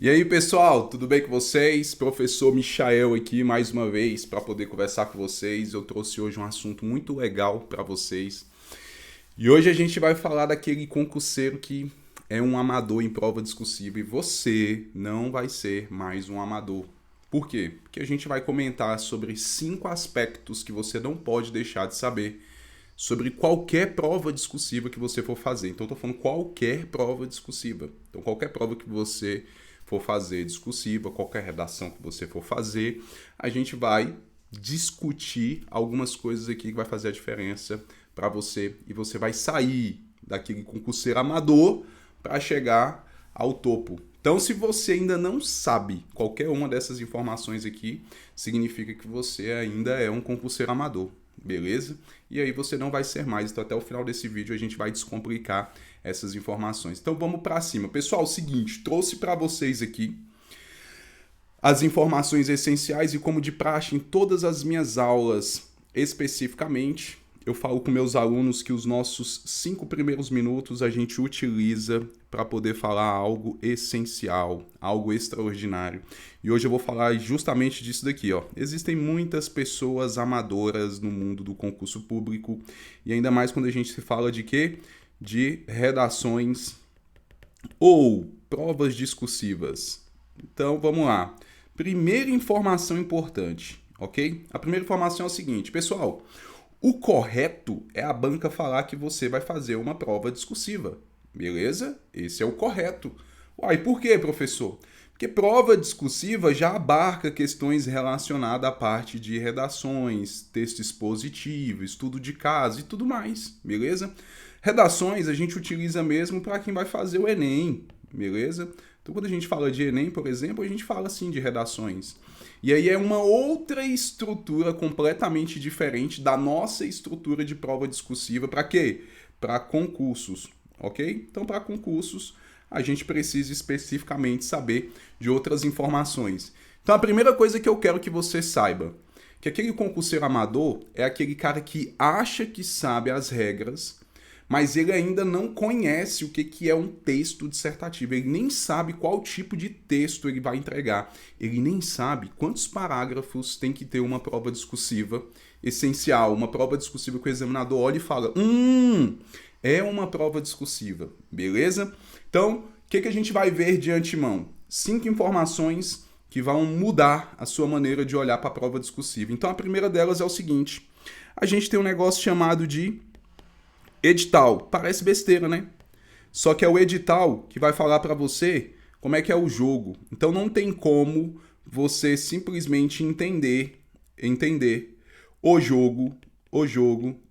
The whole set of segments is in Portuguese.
E aí, pessoal, tudo bem com vocês? Professor Michael aqui mais uma vez para poder conversar com vocês. Eu trouxe hoje um assunto muito legal para vocês. E hoje a gente vai falar daquele concurseiro que é um amador em prova discursiva e você não vai ser mais um amador. Por quê? Porque a gente vai comentar sobre 5 aspectos que você não pode deixar de saber sobre qualquer prova discursiva que você for fazer. Então, eu estou falando qualquer prova discursiva. Então, qualquer prova que você for fazer discursiva, qualquer redação que você for fazer, a gente vai discutir algumas coisas aqui que vai fazer a diferença para você e você vai sair daquele concurseiro amador para chegar ao topo. Então, se você ainda não sabe qualquer uma dessas informações aqui, significa que você ainda é um concurseiro amador. Beleza? E aí você não vai ser mais. Então até o final desse vídeo a gente vai descomplicar essas informações. Então vamos para cima. Pessoal, seguinte, trouxe para vocês aqui as informações essenciais e como de praxe em todas as minhas aulas, especificamente, eu falo com meus alunos que os nossos 5 primeiros minutos a gente utiliza para poder falar algo essencial, algo extraordinário. E hoje eu vou falar justamente disso daqui, ó. Existem muitas pessoas amadoras no mundo do concurso público e ainda mais quando a gente se fala de quê? De redações ou provas discursivas. Então, vamos lá. Primeira informação importante, ok? A primeira informação é o seguinte, pessoal. O correto é a banca falar que você vai fazer uma prova discursiva, beleza? Esse é o correto. Uai, por quê, professor? Porque prova discursiva já abarca questões relacionadas à parte de redações, texto expositivo, estudo de caso e tudo mais, beleza? Redações a gente utiliza mesmo para quem vai fazer o Enem, beleza? Então, quando a gente fala de Enem, por exemplo, a gente fala assim de redações. E aí é uma outra estrutura completamente diferente da nossa estrutura de prova discursiva. Para quê? Para concursos, ok? Então, para concursos, a gente precisa especificamente saber de outras informações. Então, a primeira coisa que eu quero que você saiba, que aquele concurseiro amador é aquele cara que acha que sabe as regras, mas ele ainda não conhece o que é um texto dissertativo. Ele nem sabe qual tipo de texto ele vai entregar. Ele nem sabe quantos parágrafos tem que ter uma prova discursiva essencial. Uma prova discursiva que o examinador olha e fala, é uma prova discursiva, beleza? Então, o que a gente vai ver de antemão? 5 informações que vão mudar a sua maneira de olhar para a prova discursiva. Então, a primeira delas é o seguinte. A gente tem um negócio chamado de edital. Parece besteira, né? Só que é o edital que vai falar para você como é que é o jogo. Então não tem como você simplesmente entender o jogo,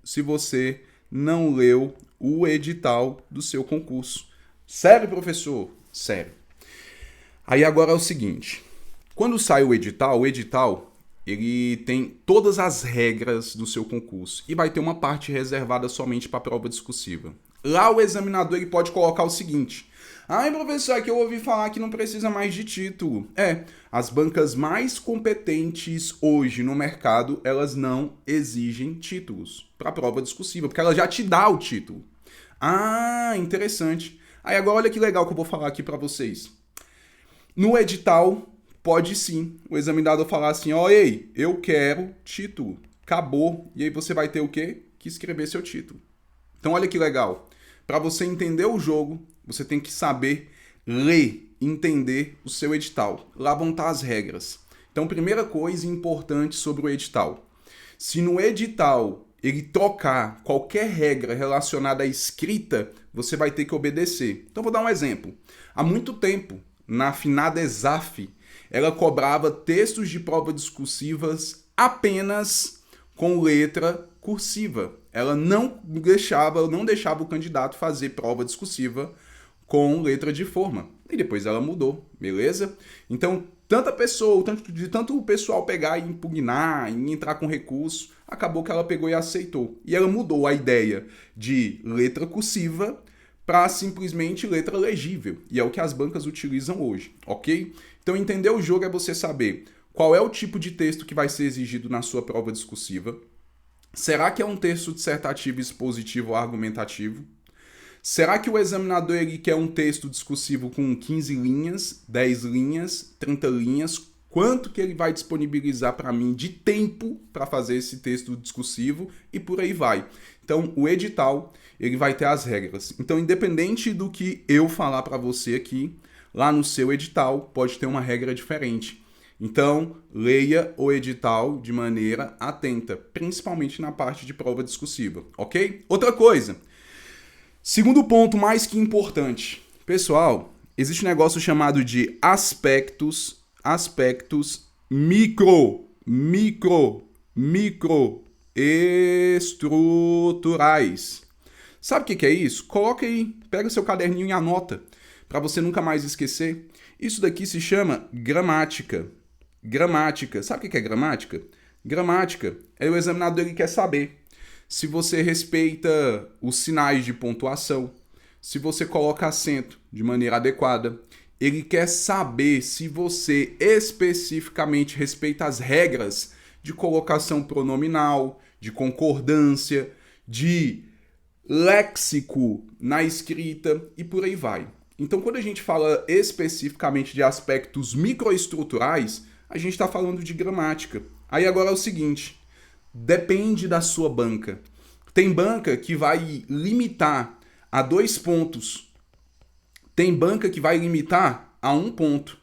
se você não leu o edital do seu concurso. Sério, professor? Sério. Aí agora é o seguinte, quando sai o edital ele tem todas as regras do seu concurso e vai ter uma parte reservada somente para a prova discursiva. Lá o examinador ele pode colocar o seguinte, professor, é que eu ouvi falar que não precisa mais de título. As bancas mais competentes hoje no mercado, elas não exigem títulos para a prova discursiva, porque ela já te dá o título. Interessante. Aí agora olha que legal que eu vou falar aqui para vocês. No edital, pode sim o examinador falar assim, ei, eu quero título, acabou. E aí você vai ter o quê? Que escrever seu título. Então olha que legal. Para você entender o jogo, você tem que saber ler, entender o seu edital. Lá vão estar as regras. Então, primeira coisa importante sobre o edital. Se no edital ele trocar qualquer regra relacionada à escrita, você vai ter que obedecer. Então, vou dar um exemplo. Há muito tempo, na finada ESAF, ela cobrava textos de prova discursivas apenas com letra cursiva. Ela não deixava o candidato fazer prova discursiva com letra de forma. E depois ela mudou, beleza? Então, tanto o pessoal pegar e impugnar, e entrar com recurso, acabou que ela pegou e aceitou. E ela mudou a ideia de letra cursiva para simplesmente letra legível. E é o que as bancas utilizam hoje, ok? Então, entender o jogo é você saber qual é o tipo de texto que vai ser exigido na sua prova discursiva. Será que é um texto dissertativo, expositivo ou argumentativo? Será que o examinador ele quer um texto discursivo com 15 linhas, 10 linhas, 30 linhas? Quanto que ele vai disponibilizar para mim de tempo para fazer esse texto discursivo e por aí vai. Então, o edital, ele vai ter as regras. Então, independente do que eu falar para você aqui, lá no seu edital pode ter uma regra diferente. Então, leia o edital de maneira atenta, principalmente na parte de prova discursiva, ok? Outra coisa, segundo ponto mais que importante. Pessoal, existe um negócio chamado de aspectos microestruturais. Sabe o que é isso? Coloca aí, pega seu caderninho e anota, para você nunca mais esquecer. Isso daqui se chama gramática. Gramática. Sabe o que é gramática? Gramática é o examinador que quer saber se você respeita os sinais de pontuação, se você coloca acento de maneira adequada. Ele quer saber se você especificamente respeita as regras de colocação pronominal, de concordância, de léxico na escrita e por aí vai. Então, quando a gente fala especificamente de aspectos microestruturais, a gente está falando de gramática. Aí agora é o seguinte, depende da sua banca. Tem banca que vai limitar a 2 pontos. Tem banca que vai limitar a 1 ponto.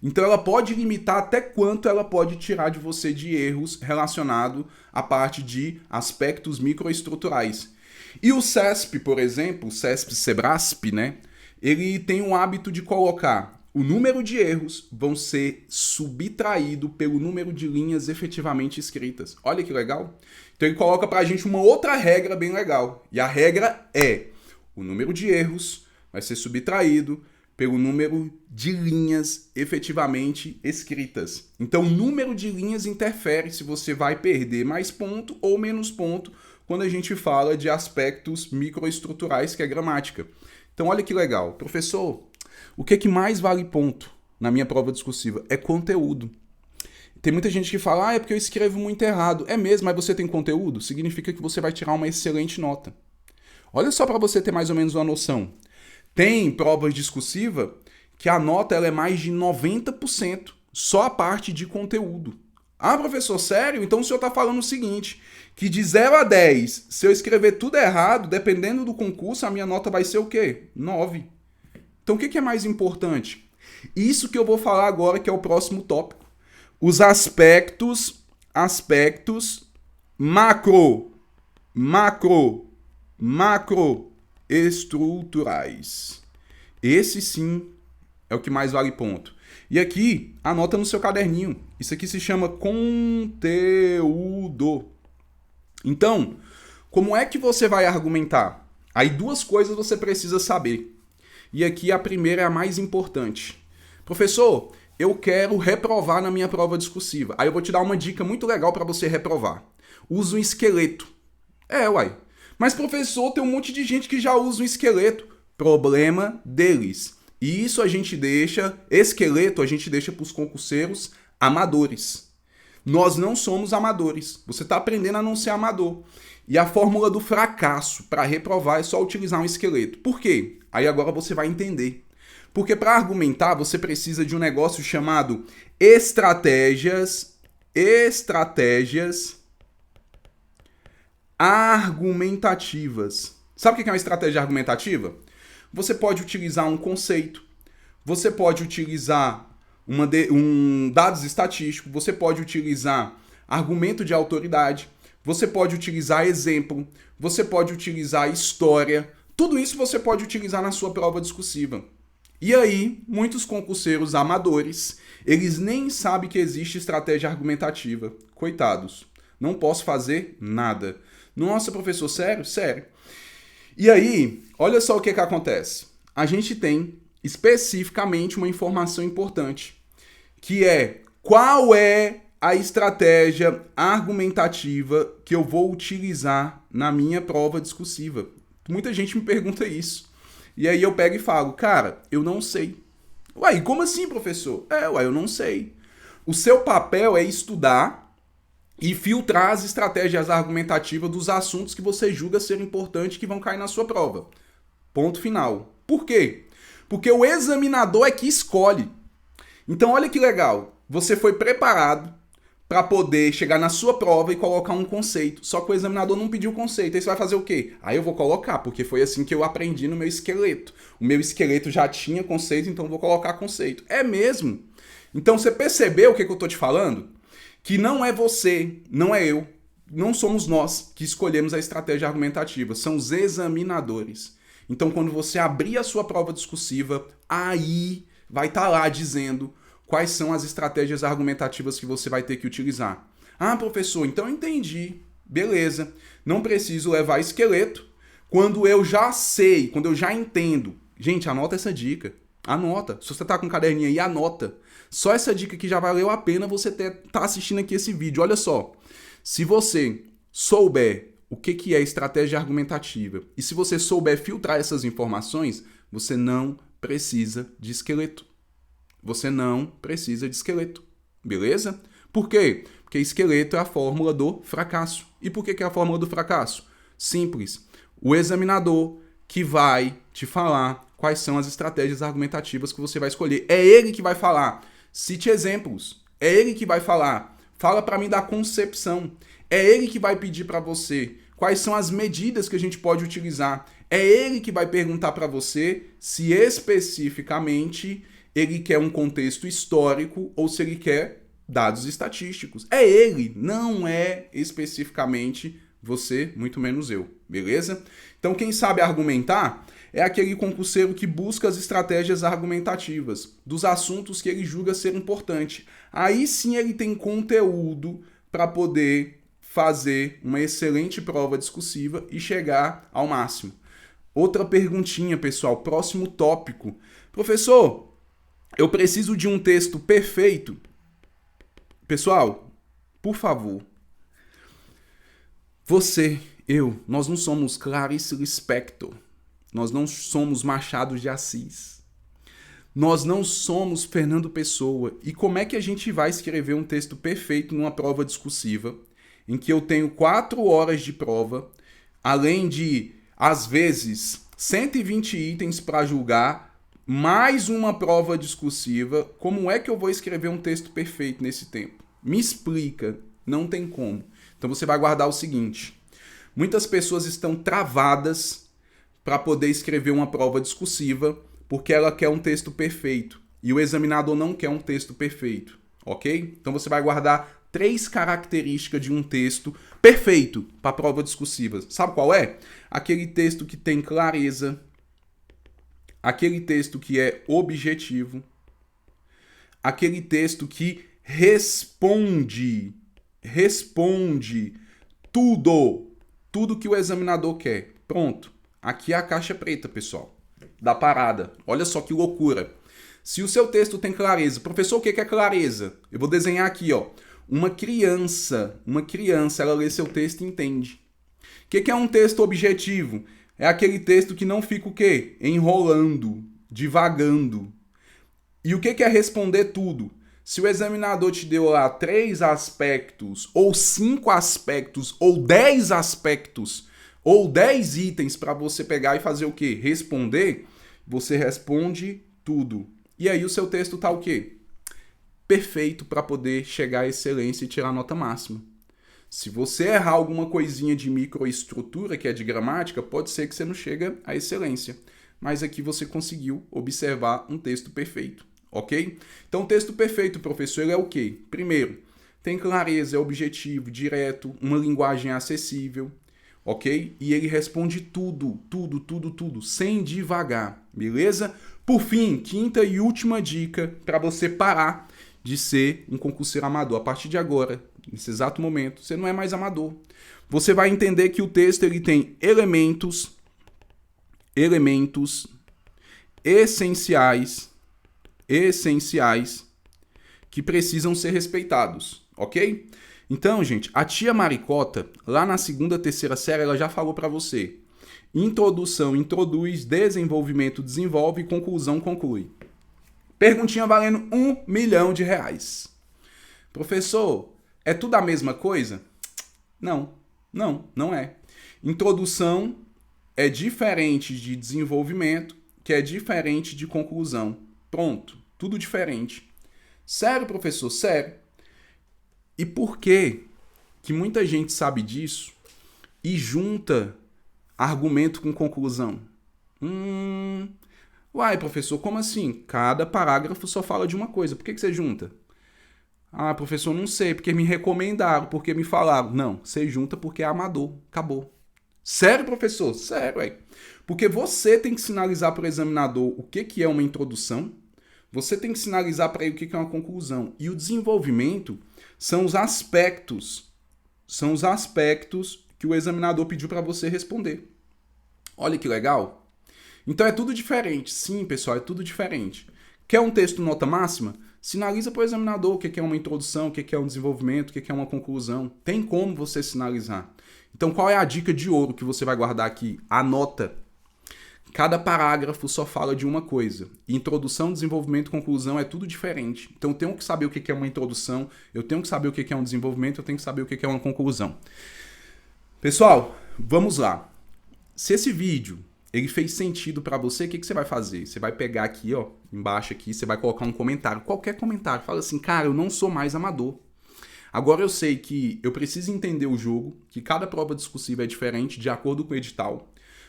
Então ela pode limitar até quanto ela pode tirar de você de erros relacionado à parte de aspectos microestruturais. E o CESP, por exemplo, o CESP-SEBRASP, né? Ele tem o hábito de colocar o número de erros vão ser subtraído pelo número de linhas efetivamente escritas. Olha que legal. Então ele coloca pra gente uma outra regra bem legal. E a regra é: o número de erros vai ser subtraído pelo número de linhas efetivamente escritas. Então o número de linhas interfere se você vai perder mais ponto ou menos ponto quando a gente fala de aspectos microestruturais, que é gramática. Então olha que legal. Professor, o que mais vale ponto na minha prova discursiva? É conteúdo. Tem muita gente que fala, é porque eu escrevo muito errado. É mesmo, mas você tem conteúdo? Significa que você vai tirar uma excelente nota. Olha só para você ter mais ou menos uma noção. Tem prova discursiva que a nota ela é mais de 90%, só a parte de conteúdo. Ah, professor, sério? Então o senhor está falando o seguinte, que de 0 a 10, se eu escrever tudo errado, dependendo do concurso, a minha nota vai ser o quê? 9. Então o que é mais importante? Isso que eu vou falar agora, que é o próximo tópico. Os aspectos macroestruturais. Esse sim é o que mais vale ponto. E aqui, anota no seu caderninho. Isso aqui se chama conteúdo. Então, como é que você vai argumentar? Aí 2 coisas você precisa saber. E aqui a primeira é a mais importante. Professor, eu quero reprovar na minha prova discursiva. Aí eu vou te dar uma dica muito legal para você reprovar. Usa um esqueleto. Mas professor, tem um monte de gente que já usa um esqueleto. Problema deles. E isso a gente deixa, esqueleto a gente deixa para os concurseiros amadores. Nós não somos amadores. Você está aprendendo a não ser amador. E a fórmula do fracasso para reprovar é só utilizar um esqueleto. Por quê? Aí agora você vai entender. Porque para argumentar você precisa de um negócio chamado estratégias argumentativas. Sabe o que é uma estratégia argumentativa? Você pode utilizar um conceito, você pode utilizar dados estatísticos, você pode utilizar argumento de autoridade, você pode utilizar exemplo, você pode utilizar história. Tudo isso você pode utilizar na sua prova discursiva. E aí, muitos concurseiros amadores, eles nem sabem que existe estratégia argumentativa. Coitados, não posso fazer nada. Nossa, professor, sério? Sério. E aí, olha só o que acontece. A gente tem especificamente uma informação importante, que é qual é a estratégia argumentativa que eu vou utilizar na minha prova discursiva. Muita gente me pergunta isso. E aí eu pego e falo, cara, eu não sei. Uai, como assim, professor? Eu não sei. O seu papel é estudar e filtrar as estratégias argumentativas dos assuntos que você julga ser importantes que vão cair na sua prova. Ponto final. Por quê? Porque o examinador é que escolhe. Então, olha que legal. Você foi preparado para poder chegar na sua prova e colocar um conceito. Só que o examinador não pediu o conceito. Aí você vai fazer o quê? Aí eu vou colocar, porque foi assim que eu aprendi no meu esqueleto. O meu esqueleto já tinha conceito, então eu vou colocar conceito. É mesmo. Então, você percebeu o que eu tô te falando? Que não é você, não é eu, não somos nós que escolhemos a estratégia argumentativa, são os examinadores. Então, quando você abrir a sua prova discursiva, aí vai estar lá dizendo quais são as estratégias argumentativas que você vai ter que utilizar. Ah, professor, então eu entendi. Beleza. Não preciso levar esqueleto. Quando eu já sei, quando eu já entendo. Gente, anota essa dica. Anota. Se você tá com um caderninho aí, anota. Só essa dica que já valeu a pena você tá assistindo aqui esse vídeo. Olha só. Se você souber o que é estratégia argumentativa e se você souber filtrar essas informações, você não precisa de esqueleto. Você não precisa de esqueleto. Beleza? Por quê? Porque esqueleto é a fórmula do fracasso. E por que é a fórmula do fracasso? Simples. O examinador que vai te falar quais são as estratégias argumentativas que você vai escolher. É ele que vai falar. Cite exemplos. É ele que vai falar. Fala para mim da concepção. É ele que vai pedir para você quais são as medidas que a gente pode utilizar. É ele que vai perguntar para você se especificamente ele quer um contexto histórico ou se ele quer dados estatísticos. É ele, não é especificamente você, muito menos eu, beleza? Então quem sabe argumentar é aquele concurseiro que busca as estratégias argumentativas dos assuntos que ele julga ser importante. Aí sim ele tem conteúdo para poder fazer uma excelente prova discursiva e chegar ao máximo. Outra perguntinha, pessoal, próximo tópico. Professor, eu preciso de um texto perfeito. Pessoal, por favor. Você, eu, nós não somos Clarice Lispector. Nós não somos Machado de Assis. Nós não somos Fernando Pessoa. E como é que a gente vai escrever um texto perfeito numa prova discursiva, em que eu tenho 4 horas de prova, além de, às vezes, 120 itens para julgar, mais uma prova discursiva? Como é que eu vou escrever um texto perfeito nesse tempo? Me explica. Não tem como. Então você vai guardar o seguinte. Muitas pessoas estão travadas para poder escrever uma prova discursiva porque ela quer um texto perfeito. E o examinador não quer um texto perfeito. Ok? Então você vai guardar 3 características de um texto perfeito para a prova discursiva. Sabe qual é? Aquele texto que tem clareza, aquele texto que é objetivo, aquele texto que responde tudo que o examinador quer. Pronto. Aqui é a caixa preta, pessoal, da parada. Olha só que loucura. Se o seu texto tem clareza, professor, o que é clareza? Eu vou desenhar aqui, ó. Uma criança, ela lê seu texto e entende. O que é um texto objetivo? É aquele texto que não fica o quê? Enrolando, divagando. E o que é responder tudo? Se o examinador te deu lá 3 aspectos, ou 5 aspectos, ou 10 aspectos, ou 10 itens para você pegar e fazer o quê? Responder, você responde tudo. E aí o seu texto tá o quê? Perfeito para poder chegar à excelência e tirar a nota máxima. Se você errar alguma coisinha de microestrutura, que é de gramática, pode ser que você não chegue à excelência. Mas aqui você conseguiu observar um texto perfeito, ok? Então, o texto perfeito, professor, ele é o quê? Primeiro, tem clareza, é objetivo, direto, uma linguagem acessível, ok? E ele responde tudo, sem divagar, beleza? Por fim, quinta e última dica para você parar de ser um concurseiro amador. A partir de agora, nesse exato momento, você não é mais amador. Você vai entender que o texto ele tem elementos essenciais que precisam ser respeitados, ok? Então, gente, a tia Maricota, lá na 2ª, 3ª série, ela já falou para você. Introdução, introduz, desenvolvimento, desenvolve, conclusão, conclui. Perguntinha valendo R$1 milhão. Professor, é tudo a mesma coisa? Não é. Introdução é diferente de desenvolvimento, que é diferente de conclusão. Pronto, tudo diferente. Sério, professor? Sério. E por que muita gente sabe disso e junta argumento com conclusão? Uai, professor, como assim? Cada parágrafo só fala de uma coisa. Por que você junta? Ah, professor, não sei, porque me recomendaram, porque me falaram. Não, você junta porque é amador. Acabou. Sério, professor? Sério, ué. Porque você tem que sinalizar para o examinador o que é uma introdução, você tem que sinalizar para ele o que é uma conclusão. E o desenvolvimento são os aspectos que o examinador pediu para você responder. Olha que legal. Então é tudo diferente. Sim, pessoal, é tudo diferente. Quer um texto nota máxima? Sinaliza para o examinador o que é uma introdução, o que é um desenvolvimento, o que é uma conclusão. Tem como você sinalizar. Então qual é a dica de ouro que você vai guardar aqui? Anota. Cada parágrafo só fala de uma coisa. Introdução, desenvolvimento, conclusão é tudo diferente. Então eu tenho que saber o que é uma introdução, eu tenho que saber o que é um desenvolvimento, eu tenho que saber o que é uma conclusão. Pessoal, vamos lá. Se esse vídeo ele fez sentido para você, o que você vai fazer? Você vai pegar aqui, ó, embaixo aqui, você vai colocar um comentário, qualquer comentário. Fala assim, cara, eu não sou mais amador. Agora eu sei que eu preciso entender o jogo, que cada prova discursiva é diferente de acordo com o edital.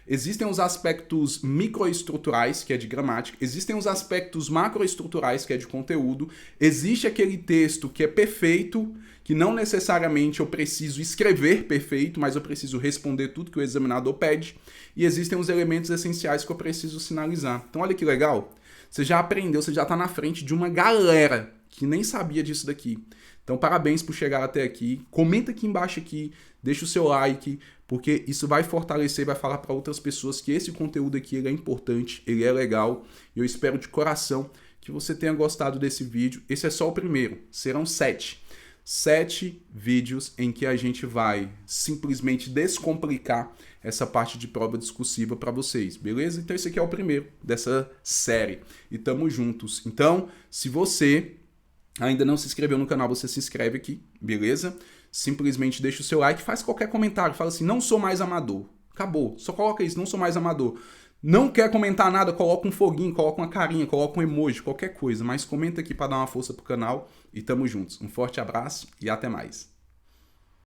Existem os aspectos microestruturais, que é de gramática. Existem os aspectos macroestruturais, que é de conteúdo. Existe aquele texto que é perfeito, que não necessariamente eu preciso escrever perfeito, mas eu preciso responder tudo que o examinador pede. E existem os elementos essenciais que eu preciso sinalizar. Então olha que legal. Você já aprendeu, você já está na frente de uma galera que nem sabia disso daqui. Então parabéns por chegar até aqui. Comenta aqui embaixo aqui, deixa o seu like, porque isso vai fortalecer, vai falar para outras pessoas que esse conteúdo aqui ele é importante, ele é legal. E eu espero de coração que você tenha gostado desse vídeo. Esse é só o primeiro, serão 7. 7 vídeos em que a gente vai simplesmente descomplicar essa parte de prova discursiva para vocês, beleza? Então esse aqui é o primeiro dessa série e tamo juntos. Então, se você ainda não se inscreveu no canal, você se inscreve aqui, beleza? Simplesmente deixa o seu like, faz qualquer comentário, fala assim, não sou mais amador. Acabou, só coloca isso, não sou mais amador. Não quer comentar nada, coloca um foguinho, coloca uma carinha, coloca um emoji, qualquer coisa. Mas comenta aqui para dar uma força pro canal e tamo juntos. Um forte abraço e até mais.